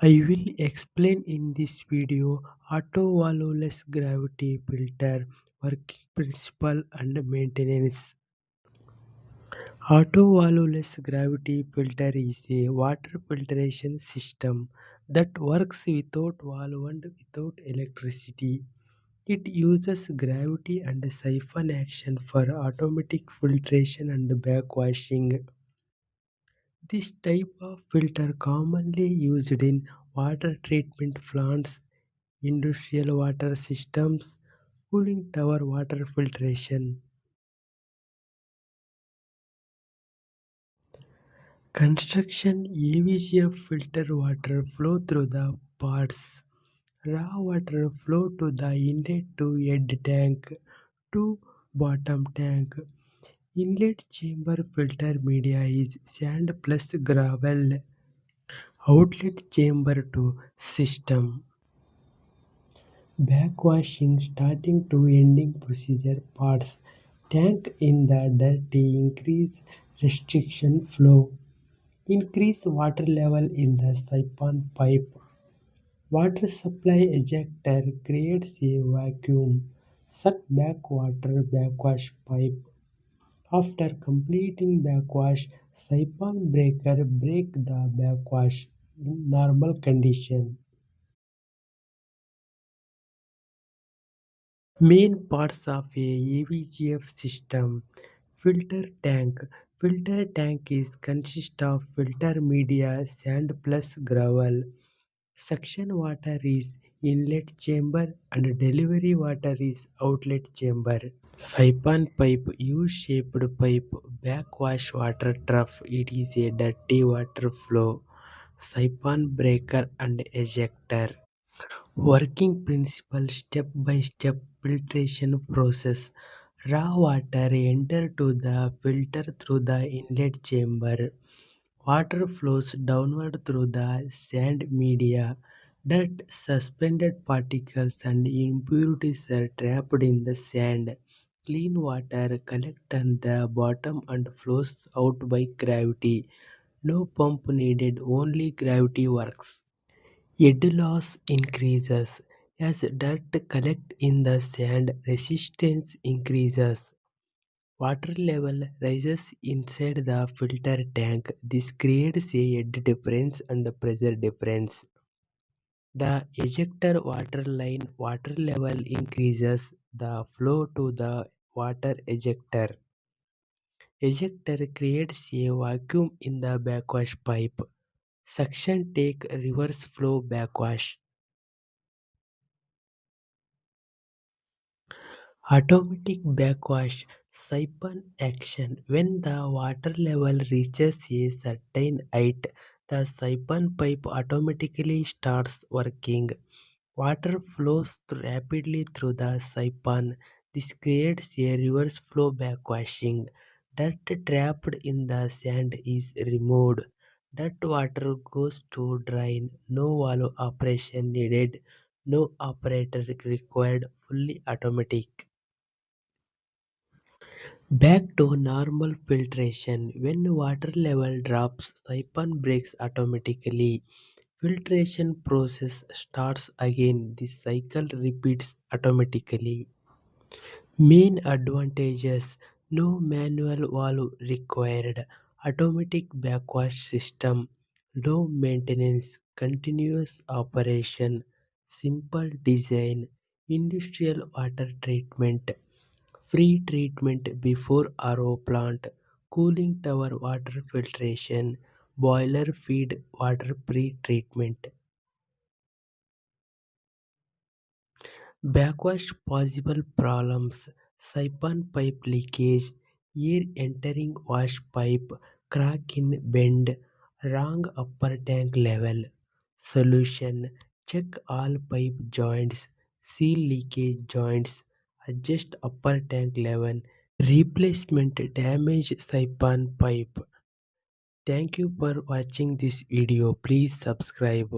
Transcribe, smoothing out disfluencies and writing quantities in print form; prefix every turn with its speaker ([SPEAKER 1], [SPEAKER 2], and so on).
[SPEAKER 1] I will explain in this video Auto Valveless Gravity Filter working principle and maintenance. Auto Valveless Gravity Filter is a water filtration system that works without valve and without electricity. It uses gravity and siphon action for automatic filtration and backwashing. This type of filter commonly used in water treatment plants, industrial water systems, cooling tower water filtration. Construction AVGF filter water flow through the parts. Raw water flow to the inlet to head tank to bottom tank. Inlet chamber filter media is sand plus gravel. Outlet chamber to system. Backwashing starting to ending procedure parts. Tank in the dirty increase restriction flow. Increase water level in the siphon pipe. Water supply ejector creates a vacuum. Suck back water backwash pipe. After completing backwash, siphon breaker break the backwash in normal condition. Main parts of a AVGF system. Filter tank. Filter tank is consist of filter media, sand plus gravel. Suction water is inlet chamber and delivery water is outlet chamber. Siphon pipe U-shaped pipe backwash water trough. It is a dirty water flow. Siphon breaker and ejector. Working principle step by step filtration process. Raw water enter to the filter through the inlet chamber. Water flows downward through the sand media. Dirt, suspended particles and impurities are trapped in the sand. Clean water collects on the bottom and flows out by gravity. No pump needed, only gravity works. Yield loss increases as dirt collects in the sand, resistance increases. Water level rises inside the filter tank. This creates a head difference and pressure difference. The ejector water line water level increases the flow to the water ejector. Ejector creates a vacuum in the backwash pipe. Suction take reverse flow backwash. Automatic backwash siphon action. When the water level reaches a certain height, the siphon pipe automatically starts working. Water flows rapidly through the siphon. This creates a reverse flow backwashing. Dirt trapped in the sand is removed. That water goes to drain. No valve operation needed. No operator required. Fully automatic. Back to normal filtration. When water level drops, siphon breaks automatically. Filtration process starts again. This cycle repeats automatically. Main advantages: no manual valve required. Automatic backwash system. Low maintenance. Continuous operation. Simple design. Industrial water treatment. Free treatment before RO plant, cooling tower water filtration, boiler feed water pre-treatment. Backwash possible problems: siphon pipe leakage, air entering wash pipe, crack in bend, wrong upper tank level. Solution: check all pipe joints, seal leakage joints, adjust upper tank level. Replacement damaged siphon pipe. Thank you for watching this video. Please subscribe.